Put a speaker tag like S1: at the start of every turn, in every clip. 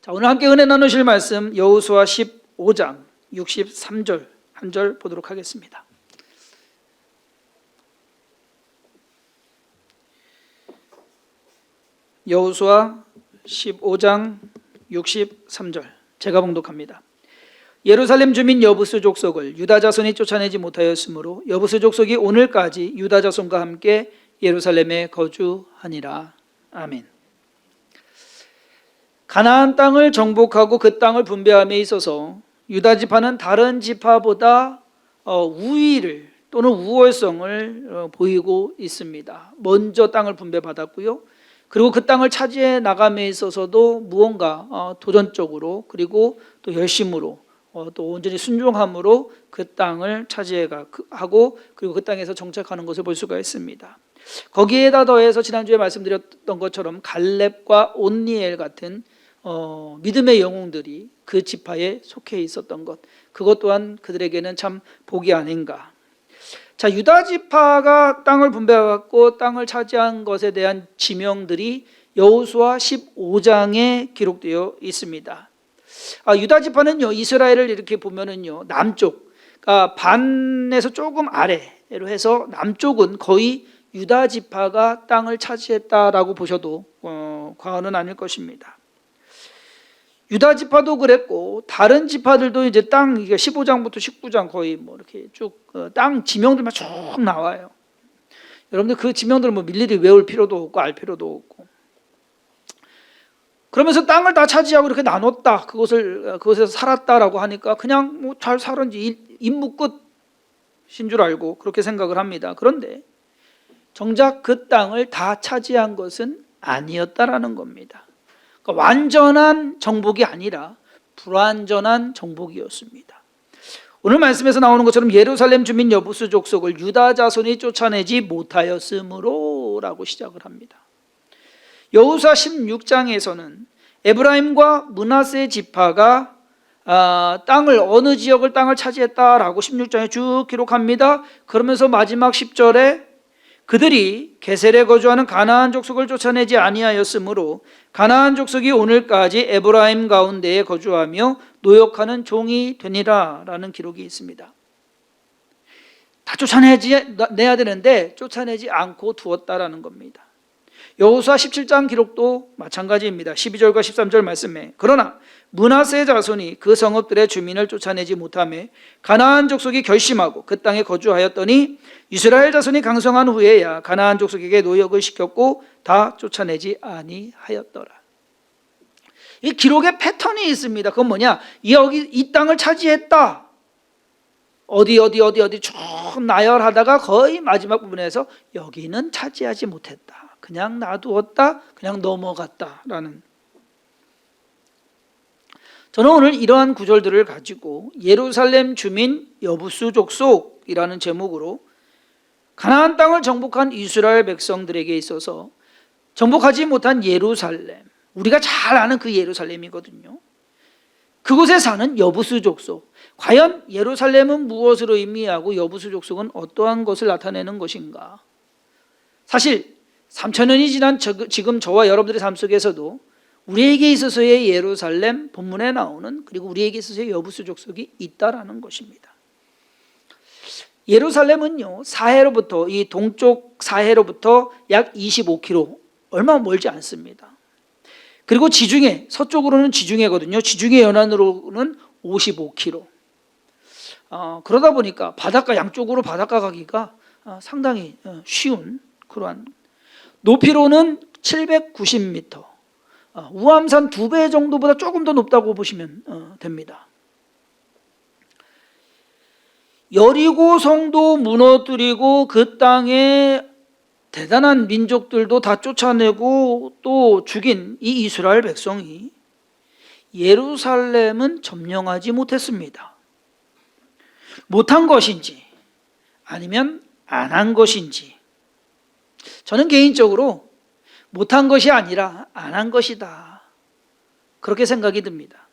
S1: 자, 오늘 함께 은혜 나누실 말씀 여호수아 15장 63절 한 절 보도록 하겠습니다. 여호수아 15장 63절 제가 봉독합니다. 예루살렘 주민 여부스 족속을 유다 자손이 쫓아내지 못하였으므로 여부스 족속이 오늘까지 유다 자손과 함께 예루살렘에 거주하니라. 아멘. 가나안 땅을 정복하고 그 땅을 분배함에 있어서 유다 지파는 다른 지파보다 우위를 또는 우월성을 보이고 있습니다. 먼저 땅을 분배받았고요. 그리고 그 땅을 차지해 나감에 있어서도 무언가 도전적으로 그리고 또 열심으로 또 온전히 순종함으로 그 땅을 차지하고 그리고 그 땅에서 정착하는 것을 볼 수가 있습니다. 거기에다 더해서 지난주에 말씀드렸던 것처럼 갈렙과 온니엘 같은 믿음의 영웅들이 그 지파에 속해 있었던 것, 그것 또한 그들에게는 참 복이 아닌가. 자, 유다 지파가 땅을 분배받고 땅을 차지한 것에 대한 지명들이 여호수아 15장에 기록되어 있습니다. 유다 지파는요, 이스라엘을 이렇게 보면은요, 남쪽, 그러니까 반에서 조금 아래로 해서 남쪽은 거의 유다 지파가 땅을 차지했다라고 보셔도 과언은 아닐 것입니다. 유다 지파도 그랬고 다른 지파들도 이제 땅 15장부터 19장 거의 뭐 이렇게 쭉 땅 지명들만 쭉 나와요. 여러분들 그 지명들을 뭐 일일이 외울 필요도 없고 알 필요도 없고. 그러면서 땅을 다 차지하고 이렇게 나눴다. 그곳에서 살았다라고 하니까 그냥 뭐 잘 살았는지 임무 끝인 줄 알고 그렇게 생각을 합니다. 그런데 정작 그 땅을 다 차지한 것은 아니었다라는 겁니다. 그러니까 완전한 정복이 아니라 불완전한 정복이었습니다. 오늘 말씀에서 나오는 것처럼 예루살렘 주민 여부스 족속을 유다 자손이 쫓아내지 못하였으므로 라고 시작을 합니다. 여호수아 16장에서는 에브라임과 므낫세 지파가 어느 지역을 땅을 차지했다라고 16장에 쭉 기록합니다. 그러면서 마지막 10절에 그들이 게셀에 거주하는 가나안 족속을 쫓아내지 아니하였으므로 가나안 족속이 오늘까지 에브라임 가운데에 거주하며 노역하는 종이 되니라 라는 기록이 있습니다. 다 쫓아내야 되는데 쫓아내지 않고 두었다라는 겁니다. 여호수아 17장 기록도 마찬가지입니다. 12절과 13절 말씀에 그러나 므낫세 자손이 그 성읍들의 주민을 쫓아내지 못하며 가나안 족속이 결심하고 그 땅에 거주하였더니 이스라엘 자손이 강성한 후에야 가나안 족속에게 노역을 시켰고 다 쫓아내지 아니하였더라. 이 기록의 패턴이 있습니다. 그건 뭐냐? 이 땅을 차지했다. 어디 쭉 나열하다가 거의 마지막 부분에서 여기는 차지하지 못했다. 그냥 놔두었다, 그냥 넘어갔다라는. 저는 오늘 이러한 구절들을 가지고 예루살렘 주민 여부스 족속이라는 제목으로 가나안 땅을 정복한 이스라엘 백성들에게 있어서 정복하지 못한 예루살렘, 우리가 잘 아는 그 예루살렘이거든요. 그곳에 사는 여부스 족속, 과연 예루살렘은 무엇으로 의미하고 여부스 족속은 어떠한 것을 나타내는 것인가? 사실 3000년이 지난 지금 저와 여러분들의 삶 속에서도 우리에게 있어서의 예루살렘 본문에 나오는 그리고 우리에게 있어서의 여부스 족속이 있다라는 것입니다. 예루살렘은요, 사해로부터 이 동쪽 사해로부터 약 25km, 얼마 멀지 않습니다. 그리고 지중해, 서쪽으로는 지중해거든요. 지중해 연안으로는 55km. 그러다 보니까 양쪽으로 바닷가 가기가 상당히 쉬운 그러한. 높이로는 790m, 우암산 2배 정도보다 조금 더 높다고 보시면 됩니다. 여리고 성도 무너뜨리고 그 땅에 대단한 민족들도 다 쫓아내고 또 죽인 이 이스라엘 백성이 예루살렘은 점령하지 못했습니다. 못한 것인지 아니면 안 한 것인지, 저는 개인적으로 못한 것이 아니라 안 한 것이다, 그렇게 생각이 듭니다.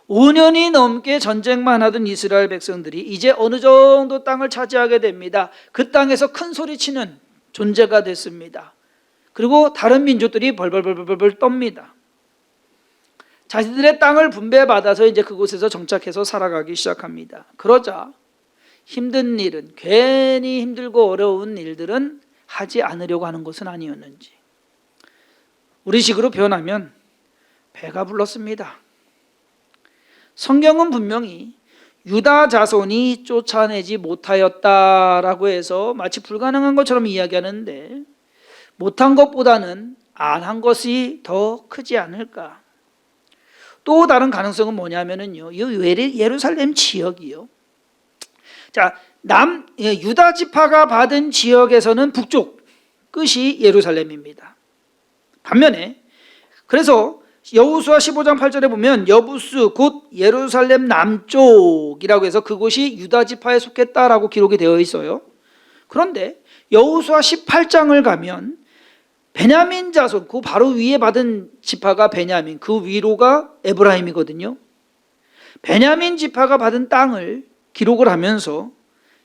S1: 5년이 넘게 전쟁만 하던 이스라엘 백성들이 이제 어느 정도 땅을 차지하게 됩니다. 그 땅에서 큰 소리치는 존재가 됐습니다. 그리고 다른 민족들이 벌벌벌 떱니다. 자신들의 땅을 분배받아서 이제 그곳에서 정착해서 살아가기 시작합니다. 그러자 힘든 일은, 괜히 힘들고 어려운 일들은 하지 않으려고 하는 것은 아니었는지, 우리식으로 표현하면 배가 불렀습니다. 성경은 분명히 유다 자손이 쫓아내지 못하였다라고 해서 마치 불가능한 것처럼 이야기하는데, 못한 것보다는 안 한 것이 더 크지 않을까. 또 다른 가능성은 뭐냐면요, 이 예루살렘 지역이요, 자, 유다 지파가 받은 지역에서는 북쪽 끝이 예루살렘입니다. 반면에 그래서 여호수아 15장 8절에 보면 여부스 곧 예루살렘 남쪽이라고 해서 그곳이 유다 지파에 속했다라고 기록이 되어 있어요. 그런데 여호수아 18장을 가면 베냐민 자손, 그 바로 위에 받은 지파가 베냐민, 그 위로가 에브라임이거든요. 베냐민 지파가 받은 땅을 기록을 하면서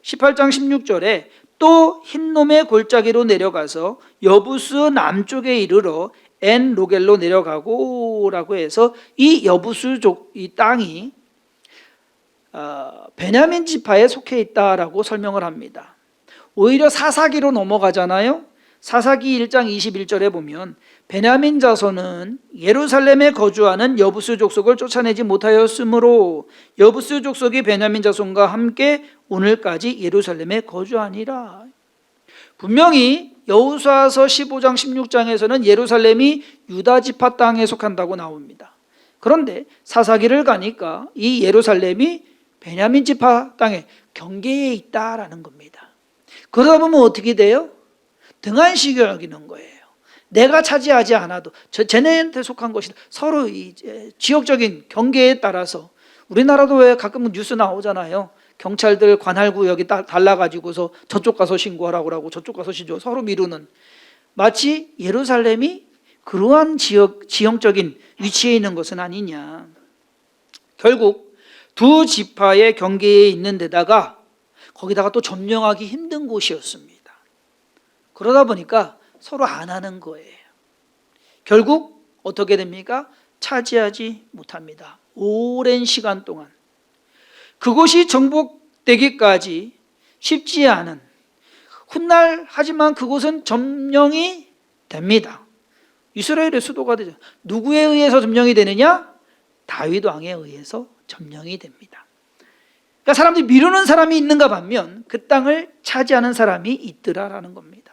S1: 18장 16절에 또 흰놈의 골짜기로 내려가서 여부스 남쪽에 이르러 엔 로겔로 내려가고 라고 해서 이 여부스족 이 땅이 베냐민 지파에 속해 있다라고 설명을 합니다. 오히려 사사기로 넘어가잖아요. 사사기 1장 21절에 보면 베냐민 자손은 예루살렘에 거주하는 여부스 족속을 쫓아내지 못하였으므로 여부스 족속이 베냐민 자손과 함께 오늘까지 예루살렘에 거주하니라. 분명히 여호수아서 15장 16장에서는 예루살렘이 유다 지파 땅에 속한다고 나옵니다. 그런데 사사기를 가니까 이 예루살렘이 베냐민 지파 땅의 경계에 있다라는 겁니다. 그러다 보면 어떻게 돼요? 등한시 여기는 거예요. 내가 차지하지 않아도 쟤네한테 속한 것이다. 서로 지역적인 경계에 따라서, 우리나라도 왜 가끔 뉴스 나오잖아요. 경찰들 관할구역이 달라가지고서 저쪽 가서 신고하라고 하고 저쪽 가서 신고, 서로 미루는, 마치 예루살렘이 그러한 지형적인 위치에 있는 것은 아니냐. 결국 두 지파의 경계에 있는 데다가 거기다가 또 점령하기 힘든 곳이었습니다. 그러다 보니까 서로 안 하는 거예요. 결국 어떻게 됩니까? 차지하지 못합니다. 오랜 시간 동안 그곳이 정복되기까지 쉽지 않은 훗날, 하지만 그곳은 점령이 됩니다. 이스라엘의 수도가 되죠. 누구에 의해서 점령이 되느냐? 다윗 왕에 의해서 점령이 됩니다. 그러니까 사람들이 미루는 사람이 있는가 반면 그 땅을 차지하는 사람이 있더라라는 겁니다.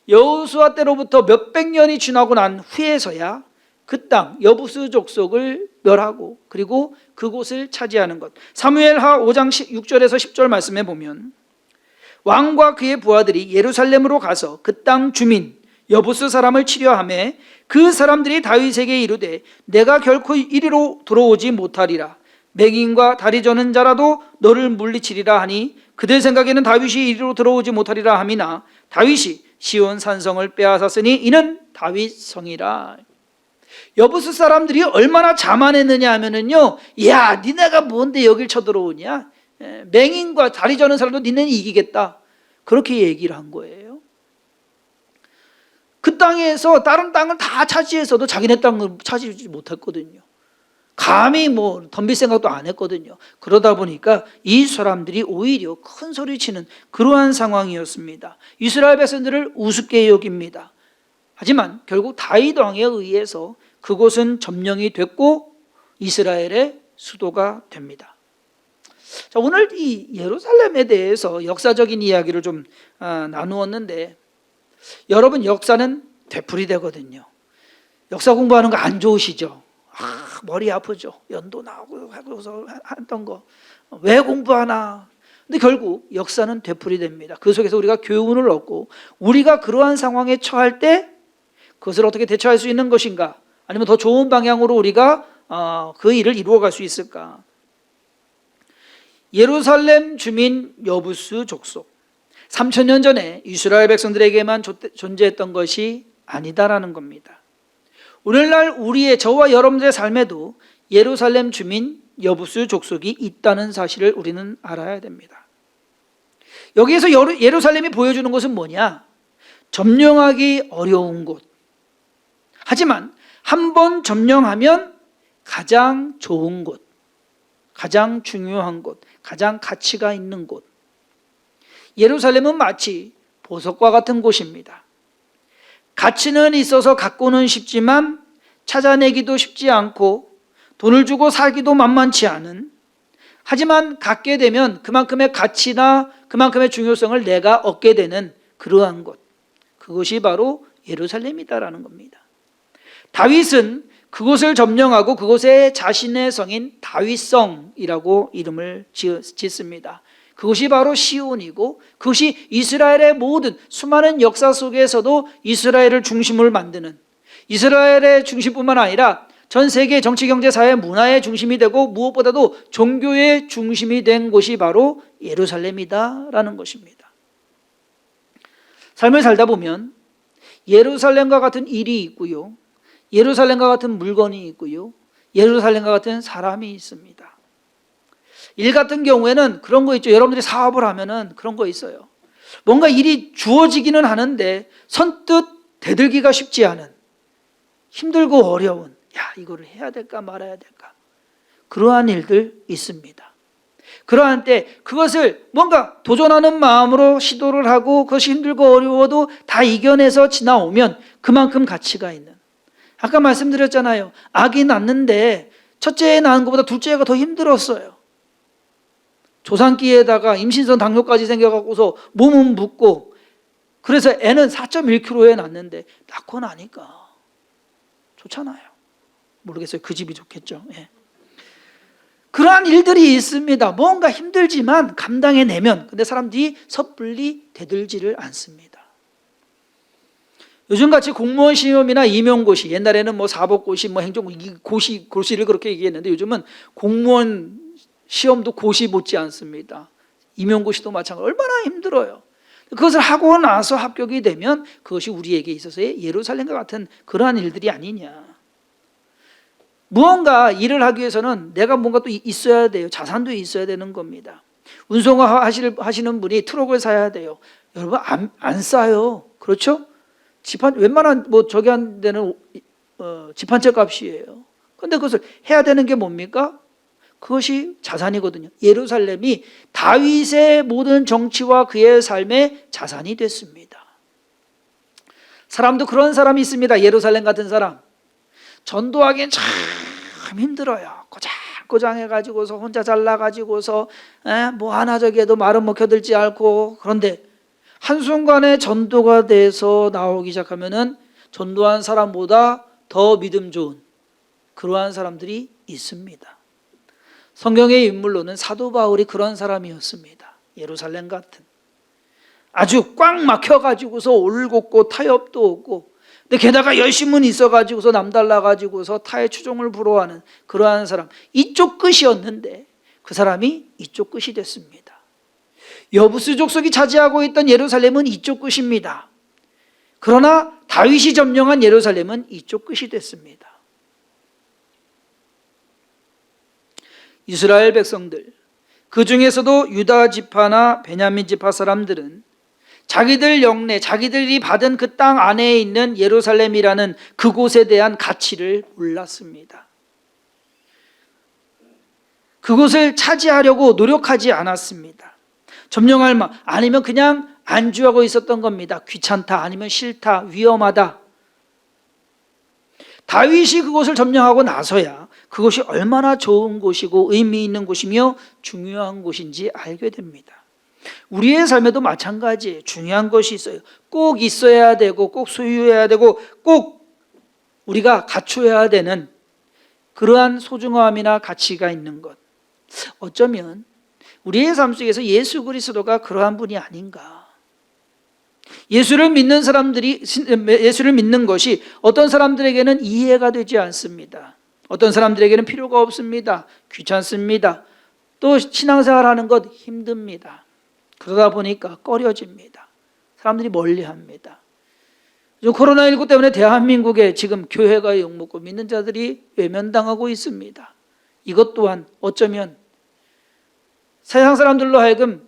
S1: 여호수아 때로부터 몇백 년이 지나고 난 후에서야 그 땅 여부스 족속을 멸하고 그리고 그곳을 차지하는 것. 사무엘하 5장 6절에서 10절 말씀에 보면 왕과 그의 부하들이 예루살렘으로 가서 그 땅 주민 여부스 사람을 치려하며 그 사람들이 다윗에게 이르되 내가 결코 이리로 들어오지 못하리라. 맹인과 다리 저는 자라도 너를 물리치리라 하니 그들 생각에는 다윗이 이리로 들어오지 못하리라 함이나 다윗이 시온 산성을 빼앗았으니 이는 다윗 성이라. 여부스 사람들이 얼마나 자만했느냐 하면은요, 야, 니네가 뭔데 여길 쳐들어오냐? 맹인과 다리 저는 사람도 니네는 이기겠다. 그렇게 얘기를 한 거예요. 그 땅에서 다른 땅을 다 차지해서도 자기네 땅을 차지하지 못했거든요. 감히 덤빌 생각도 안 했거든요. 그러다 보니까 이 사람들이 오히려 큰 소리치는 그러한 상황이었습니다. 이스라엘 백성들을 우습게 여깁니다. 하지만 결국 다윗 왕에 의해서 그곳은 점령이 됐고 이스라엘의 수도가 됩니다. 자, 오늘 이 예루살렘에 대해서 역사적인 이야기를 좀 나누었는데, 여러분 역사는 되풀이되거든요. 역사 공부하는 거 안 좋으시죠? 머리 아프죠. 연도 나오고 하고서 했던 거 왜 공부하나. 근데 결국 역사는 되풀이됩니다. 그 속에서 우리가 교훈을 얻고 우리가 그러한 상황에 처할 때 그것을 어떻게 대처할 수 있는 것인가, 아니면 더 좋은 방향으로 우리가 그 일을 이루어갈 수 있을까. 예루살렘 주민 여부스 족속, 3000년 전에 이스라엘 백성들에게만 존재했던 것이 아니다라는 겁니다. 오늘날 저와 여러분들의 삶에도 예루살렘 주민 여부스 족속이 있다는 사실을 우리는 알아야 됩니다. 여기에서 예루살렘이 보여주는 것은 뭐냐? 점령하기 어려운 곳, 하지만 한번 점령하면 가장 좋은 곳, 가장 중요한 곳, 가장 가치가 있는 곳. 예루살렘은 마치 보석과 같은 곳입니다. 가치는 있어서 갖고는 쉽지만 찾아내기도 쉽지 않고 돈을 주고 사기도 만만치 않은, 하지만 갖게 되면 그만큼의 가치나 그만큼의 중요성을 내가 얻게 되는 그러한 곳, 그것이 바로 예루살렘이다라는 겁니다. 다윗은 그곳을 점령하고 그곳에 자신의 성인 다윗성이라고 이름을 짓습니다. 그것이 바로 시온이고 그것이 이스라엘의 모든 수많은 역사 속에서도 이스라엘을 중심을 만드는, 이스라엘의 중심뿐만 아니라 전 세계 정치, 경제, 사회, 문화의 중심이 되고 무엇보다도 종교의 중심이 된 곳이 바로 예루살렘이다라는 것입니다. 삶을 살다 보면 예루살렘과 같은 일이 있고요, 예루살렘과 같은 물건이 있고요, 예루살렘과 같은 사람이 있습니다. 일 같은 경우에는 그런 거 있죠. 여러분들이 사업을 하면은 그런 거 있어요. 뭔가 일이 주어지기는 하는데 선뜻 대들기가 쉽지 않은, 힘들고 어려운, 이거를 해야 될까 말아야 될까, 그러한 일들 있습니다. 그러한 때 그것을 뭔가 도전하는 마음으로 시도를 하고 그것이 힘들고 어려워도 다 이겨내서 지나오면 그만큼 가치가 있는, 아까 말씀드렸잖아요. 아기 낳는데 첫째 낳은 것보다 둘째가 더 힘들었어요. 조산기에다가 임신성 당뇨까지 생겨갖고서 몸은 붓고, 그래서 애는 4.1kg에 낳는데 낳고 나니까 좋잖아요. 모르겠어요. 그 집이 좋겠죠. 예. 그러한 일들이 있습니다. 뭔가 힘들지만 감당해내면, 근데 사람들이 섣불리 대들지를 않습니다. 요즘같이 공무원 시험이나 임용고시, 옛날에는 뭐 사법고시, 뭐 고시를 그렇게 얘기했는데 요즘은 공무원 시험도 고시 못지 않습니다. 임용고시도 마찬가지로 얼마나 힘들어요. 그것을 하고 나서 합격이 되면 그것이 우리에게 있어서의 예루살렘과 같은 그러한 일들이 아니냐. 무언가 일을 하기 위해서는 내가 뭔가 또 있어야 돼요. 자산도 있어야 되는 겁니다. 운송화 하시는 분이 트럭을 사야 돼요. 여러분 안 싸요. 그렇죠? 웬만한 저기 한 데는 집 한 채 값이에요. 그런데 그것을 해야 되는 게 뭡니까? 그것이 자산이거든요. 예루살렘이 다윗의 모든 정치와 그의 삶의 자산이 됐습니다. 사람도 그런 사람이 있습니다. 예루살렘 같은 사람. 전도하기엔 참 힘들어요. 고장해가지고서 혼자 잘나가지고서 뭐 하나 저기 해도 말은 먹혀들지 않고, 그런데 한순간에 전도가 돼서 나오기 시작하면은 전도한 사람보다 더 믿음 좋은 그러한 사람들이 있습니다. 성경의 인물로는 사도 바울이 그런 사람이었습니다. 예루살렘 같은, 아주 꽉 막혀가지고서 올곧고 타협도 없고, 근데 게다가 열심은 있어가지고서 남달라가지고서 타의 추종을 부러워하는 그러한 사람, 이쪽 끝이었는데 그 사람이 이쪽 끝이 됐습니다. 여부스 족속이 차지하고 있던 예루살렘은 이쪽 끝입니다. 그러나 다윗이 점령한 예루살렘은 이쪽 끝이 됐습니다. 이스라엘 백성들, 그 중에서도 유다 지파나 베냐민 지파 사람들은 자기들 영내, 자기들이 받은 그 땅 안에 있는 예루살렘이라는 그곳에 대한 가치를 몰랐습니다. 그곳을 차지하려고 노력하지 않았습니다. 점령할 아니면 그냥 안주하고 있었던 겁니다. 귀찮다, 아니면 싫다, 위험하다. 다윗이 그곳을 점령하고 나서야 그것이 얼마나 좋은 곳이고 의미 있는 곳이며 중요한 곳인지 알게 됩니다. 우리의 삶에도 마찬가지예요. 중요한 것이 있어요. 꼭 있어야 되고 꼭 소유해야 되고 꼭 우리가 갖춰야 되는 그러한 소중함이나 가치가 있는 것. 어쩌면 우리의 삶 속에서 예수 그리스도가 그러한 분이 아닌가. 예수를 믿는 사람들이, 예수를 믿는 것이 어떤 사람들에게는 이해가 되지 않습니다. 어떤 사람들에게는 필요가 없습니다. 귀찮습니다. 또 신앙생활하는 것 힘듭니다. 그러다 보니까 꺼려집니다. 사람들이 멀리합니다. 코로나19 때문에 대한민국에 지금 교회가 욕먹고 믿는 자들이 외면당하고 있습니다. 이것 또한 어쩌면 세상 사람들로 하여금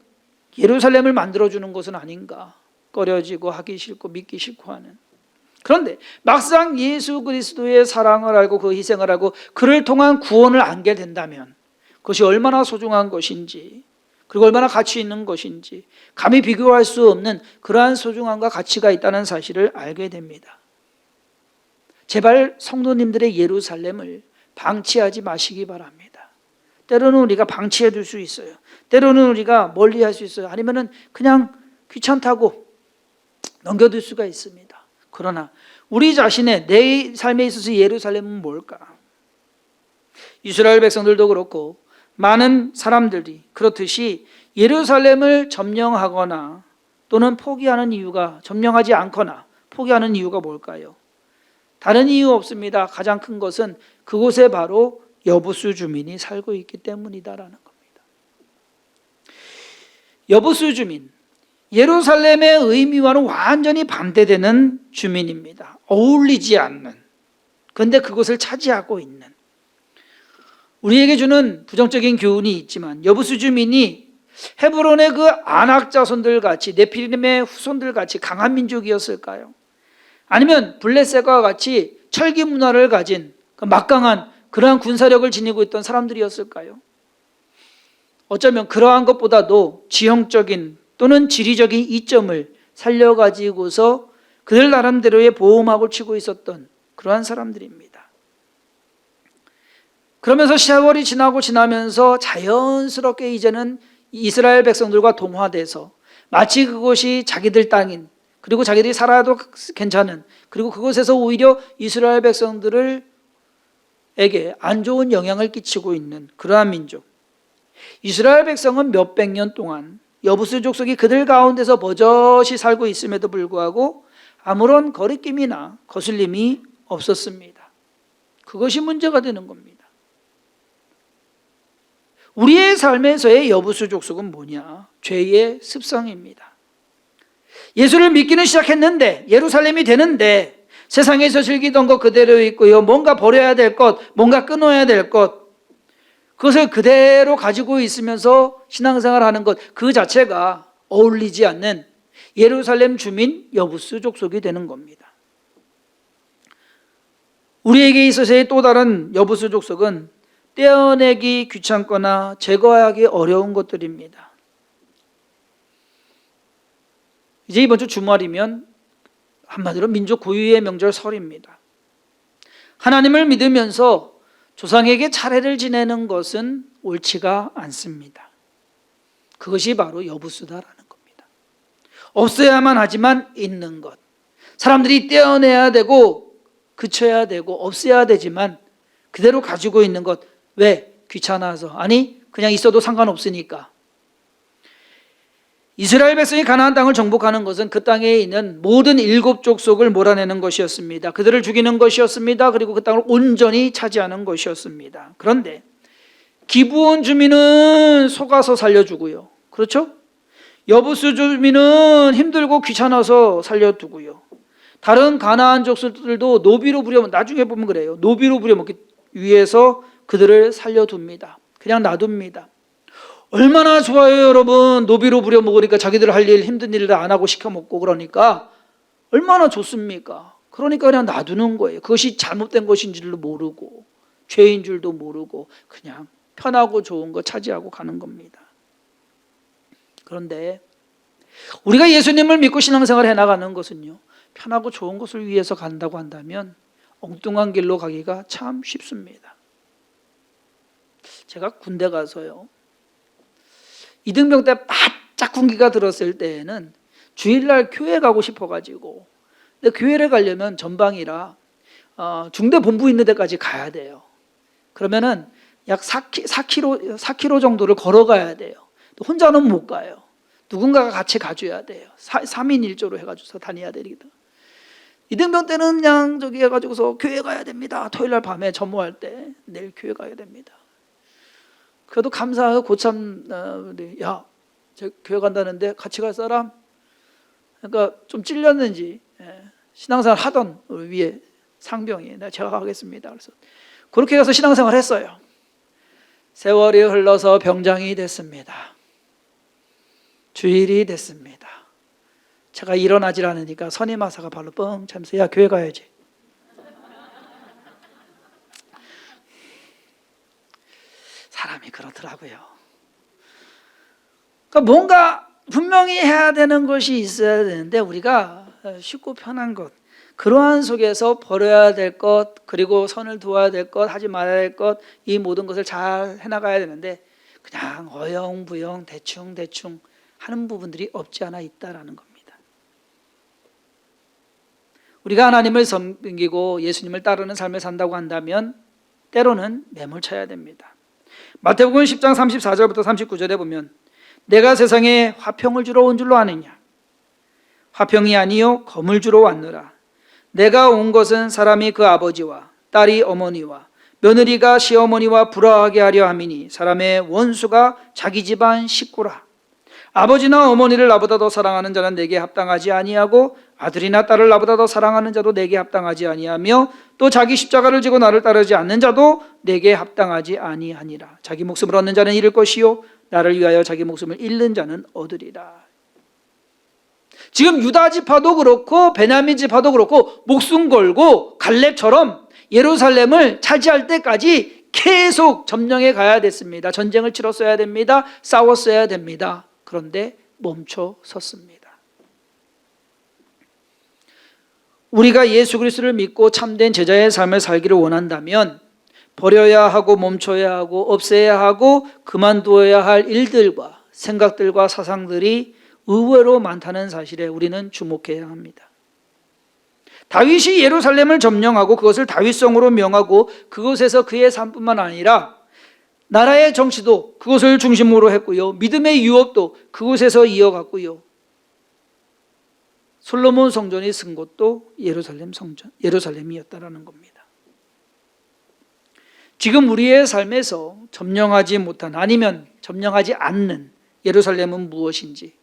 S1: 예루살렘을 만들어주는 것은 아닌가. 꺼려지고 하기 싫고 믿기 싫고 하는. 그런데 막상 예수 그리스도의 사랑을 알고 그 희생을 하고 그를 통한 구원을 알게 된다면 그것이 얼마나 소중한 것인지, 그리고 얼마나 가치 있는 것인지 감히 비교할 수 없는 그러한 소중함과 가치가 있다는 사실을 알게 됩니다. 제발 성도님들의 예루살렘을 방치하지 마시기 바랍니다. 때로는 우리가 방치해 둘 수 있어요. 때로는 우리가 멀리 할 수 있어요. 아니면은 그냥 귀찮다고 넘겨둘 수가 있습니다. 그러나 우리 자신의 내 삶에 있어서 예루살렘은 뭘까? 이스라엘 백성들도 그렇고 많은 사람들이 그렇듯이 예루살렘을 점령하거나 또는 포기하는 이유가, 점령하지 않거나 포기하는 이유가 뭘까요? 다른 이유 없습니다. 가장 큰 것은 그곳에 바로 여부수 주민이 살고 있기 때문이다라는 겁니다. 여부수 주민, 예루살렘의 의미와는 완전히 반대되는 주민입니다. 어울리지 않는, 그런데 그것을 차지하고 있는, 우리에게 주는 부정적인 교훈이 있지만 여부수 주민이 헤브론의 그 아낙 자손들 같이, 네피림의 후손들 같이 강한 민족이었을까요? 아니면 블레셋과 같이 철기 문화를 가진 막강한 그러한 군사력을 지니고 있던 사람들이었을까요? 어쩌면 그러한 것보다도 지형적인 또는 지리적인 이점을 살려가지고서 그들 나름대로의 보호막을 치고 있었던 그러한 사람들입니다. 그러면서 세월이 지나면서 자연스럽게 이제는 이스라엘 백성들과 동화돼서 마치 그곳이 자기들 땅인, 그리고 자기들이 살아도 괜찮은, 그리고 그곳에서 오히려 이스라엘 백성들에게 안 좋은 영향을 끼치고 있는 그러한 민족. 이스라엘 백성은 몇백 년 동안 여부수 족속이 그들 가운데서 버젓이 살고 있음에도 불구하고 아무런 거리낌이나 거슬림이 없었습니다. 그것이 문제가 되는 겁니다. 우리의 삶에서의 여부수 족속은 뭐냐? 죄의 습성입니다. 예수를 믿기는 시작했는데, 예루살렘이 되는데 세상에서 즐기던 것 그대로 있고요, 뭔가 버려야 될 것, 뭔가 끊어야 될 것, 그것을 그대로 가지고 있으면서 신앙생활하는 것, 그 자체가 어울리지 않는 예루살렘 주민 여부수 족속이 되는 겁니다. 우리에게 있어서의 또 다른 여부수 족속은 떼어내기 귀찮거나 제거하기 어려운 것들입니다. 이제 이번 주 주말이면 한마디로 민족 고유의 명절 설입니다. 하나님을 믿으면서 조상에게 차례를 지내는 것은 옳지가 않습니다. 그것이 바로 여부수다라는 겁니다. 없어야만 하지만 있는 것, 사람들이 떼어내야 되고 그쳐야 되고 없애야 되지만 그대로 가지고 있는 것, 왜? 귀찮아서. 아니, 그냥 있어도 상관없으니까. 이스라엘 백성이 가나안 땅을 정복하는 것은 그 땅에 있는 모든 7 족속을 몰아내는 것이었습니다. 그들을 죽이는 것이었습니다. 그리고 그 땅을 온전히 차지하는 것이었습니다. 그런데 기브온 주민은 속아서 살려주고요, 그렇죠? 여부수 주민은 힘들고 귀찮아서 살려두고요, 다른 가나안 족속들도 노비로 부려먹, 나중에 보면 그래요, 노비로 부려먹기 위해서 그들을 살려둡니다. 그냥 놔둡니다. 얼마나 좋아요, 여러분. 노비로 부려먹으니까 자기들 할 일, 힘든 일을 안 하고 시켜먹고 그러니까 얼마나 좋습니까? 그러니까 그냥 놔두는 거예요. 그것이 잘못된 것인 줄도 모르고 죄인 줄도 모르고 그냥 편하고 좋은 거 차지하고 가는 겁니다. 그런데 우리가 예수님을 믿고 신앙생활을 해나가는 것은요, 편하고 좋은 것을 위해서 간다고 한다면 엉뚱한 길로 가기가 참 쉽습니다. 제가 군대 가서요, 이등병 때 바짝 군기가 들었을 때에는 주일날 교회 가고 싶어가지고, 근데 교회를 가려면 전방이라 중대 본부 있는 데까지 가야 돼요. 그러면은 약 4km 정도를 걸어가야 돼요. 혼자는 못 가요. 누군가가 같이 가줘야 돼요. 3인 1조로 해가지고서 다녀야 되거든. 이등병 때는 그냥 저기 해가지고서 교회 가야 됩니다. 토요일날 밤에 전무할 때 내일 교회 가야 됩니다. 그래도 감사하고 고참, 야, 저 교회 간다는데 같이 갈 사람? 그러니까 좀 찔렸는지, 신앙생활 하던 우리 위에 상병이 제가 가겠습니다. 그래서 그렇게 가서 신앙생활 했어요. 세월이 흘러서 병장이 됐습니다. 주일이 됐습니다. 제가 일어나질 않으니까 선임하사가 발로 뻥 차면서 야 교회 가야지. 사람이 그렇더라고요. 그러니까 뭔가 분명히 해야 되는 것이 있어야 되는데 우리가 쉽고 편한 것, 그러한 속에서 버려야 될 것, 그리고 선을 두어야 될 것, 하지 말아야 될 것, 이 모든 것을 잘 해나가야 되는데 그냥 어영부영 대충 하는 부분들이 없지 않아 있다라는 겁니다. 우리가 하나님을 섬기고 예수님을 따르는 삶을 산다고 한다면 때로는 매몰쳐야 됩니다. 마태복음 10장 34절부터 39절에 보면 내가 세상에 화평을 주러 온 줄로 아느냐? 화평이 아니요 검을 주러 왔노라. 내가 온 것은 사람이 그 아버지와 딸이 어머니와 며느리가 시어머니와 불화하게 하려 함이니 사람의 원수가 자기 집안 식구라. 아버지나 어머니를 나보다 더 사랑하는 자는 내게 합당하지 아니하고 아들이나 딸을 나보다 더 사랑하는 자도 내게 합당하지 아니하며 또 자기 십자가를 지고 나를 따르지 않는 자도 내게 합당하지 아니하니라. 자기 목숨을 얻는 자는 잃을 것이요 나를 위하여 자기 목숨을 잃는 자는 얻으리라. 지금 유다 지파도 그렇고 베냐민 지파도 그렇고 목숨 걸고 갈렙처럼 예루살렘을 차지할 때까지 계속 점령해 가야 됐습니다. 전쟁을 치렀어야 됩니다. 싸웠어야 됩니다. 그런데 멈춰 섰습니다. 우리가 예수 그리스도를 믿고 참된 제자의 삶을 살기를 원한다면 버려야 하고 멈춰야 하고 없애야 하고 그만두어야 할 일들과 생각들과 사상들이 의외로 많다는 사실에 우리는 주목해야 합니다. 다윗이 예루살렘을 점령하고 그것을 다윗성으로 명하고 그곳에서 그의 삶뿐만 아니라 나라의 정치도 그것을 중심으로 했고요. 믿음의 유업도 그곳에서 이어갔고요. 솔로몬 성전이 쓴 곳도 예루살렘이었다라는 겁니다. 지금 우리의 삶에서 점령하지 못한 아니면 점령하지 않는 예루살렘은 무엇인지,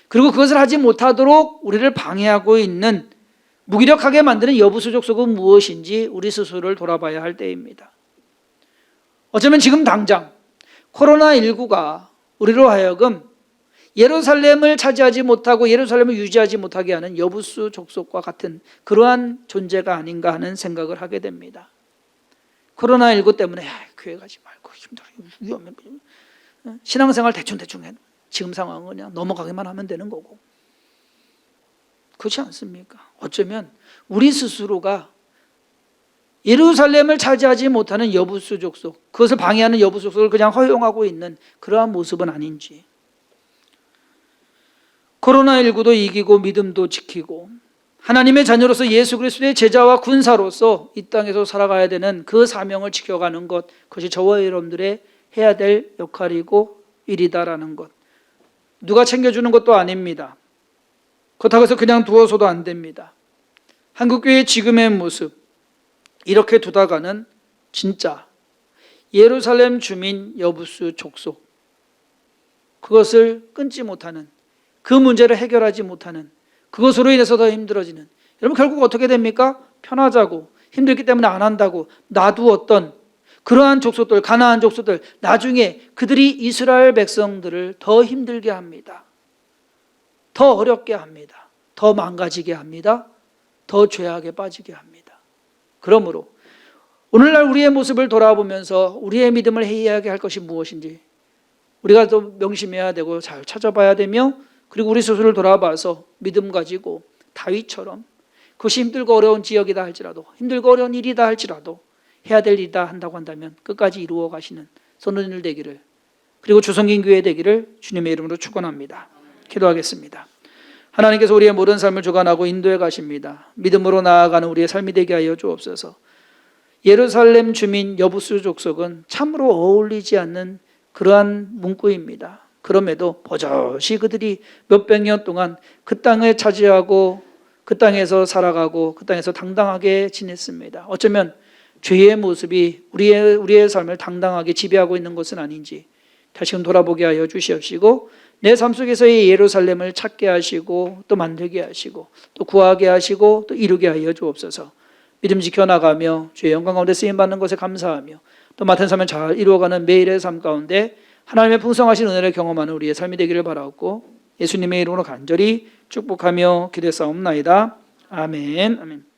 S1: 그리고 그것을 하지 못하도록 우리를 방해하고 있는 무기력하게 만드는 여부수 족속은 무엇인지 우리 스스로를 돌아봐야 할 때입니다. 어쩌면 지금 당장 코로나19가 우리로 하여금 예루살렘을 차지하지 못하고 예루살렘을 유지하지 못하게 하는 여부수 족속과 같은 그러한 존재가 아닌가 하는 생각을 하게 됩니다. 코로나19 때문에 교회 가지 말고 힘들어 위험해, 신앙생활 대충 해, 지금 상황은 그냥 넘어가기만 하면 되는 거고, 그렇지 않습니까? 어쩌면 우리 스스로가 예루살렘을 차지하지 못하는 여부수 족속, 그것을 방해하는 여부수 족속을 그냥 허용하고 있는 그러한 모습은 아닌지. 코로나19도 이기고 믿음도 지키고 하나님의 자녀로서 예수 그리스도의 제자와 군사로서 이 땅에서 살아가야 되는 그 사명을 지켜가는 것, 그것이 저와 여러분들의 해야 될 역할이고 일이다라는 것. 누가 챙겨주는 것도 아닙니다. 그렇다고 해서 그냥 두어서도 안 됩니다. 한국교회의 지금의 모습, 이렇게 두다가는 진짜 예루살렘 주민 여부수 족속, 그것을 끊지 못하는, 그 문제를 해결하지 못하는, 그것으로 인해서 더 힘들어지는, 여러분 결국 어떻게 됩니까? 편하자고, 힘들기 때문에 안 한다고 놔두었던 그러한 족속들, 가나안 족속들, 나중에 그들이 이스라엘 백성들을 더 힘들게 합니다. 더 어렵게 합니다. 더 망가지게 합니다. 더 죄악에 빠지게 합니다. 그러므로 오늘날 우리의 모습을 돌아보면서 우리의 믿음을 해이하게 할 것이 무엇인지 우리가 또 명심해야 되고 잘 찾아봐야 되며, 그리고 우리 스스로를 돌아봐서 믿음 가지고 다윗처럼 그것이 힘들고 어려운 지역이다 할지라도, 힘들고 어려운 일이다 할지라도 해야 될 일이다 한다고 한다면 끝까지 이루어 가시는 선원들 되기를, 그리고 주성긴 교회 되기를 주님의 이름으로 축원합니다. 기도하겠습니다. 하나님께서 우리의 모든 삶을 주관하고 인도해 가십니다. 믿음으로 나아가는 우리의 삶이 되게 하여 주옵소서. 예루살렘 주민 여부수 족속은 참으로 어울리지 않는 그러한 문구입니다. 그럼에도 버젓이 그들이 몇백 년 동안 그 땅을 차지하고 그 땅에서 살아가고 그 땅에서 당당하게 지냈습니다. 어쩌면 죄의 모습이 우리의 삶을 당당하게 지배하고 있는 것은 아닌지 다시금 돌아보게 하여 주시옵시고, 내 삶 속에서의 예루살렘을 찾게 하시고 또 만들게 하시고 또 구하게 하시고 또 이루게 하여 주옵소서. 믿음 지켜나가며 주의 영광 가운데 쓰임받는 것에 감사하며 또 맡은 삶을 잘 이루어가는 매일의 삶 가운데 하나님의 풍성하신 은혜를 경험하는 우리의 삶이 되기를 바라옵고, 예수님의 이름으로 간절히 축복하며 기도했사옵나이다. 아멘. 아멘.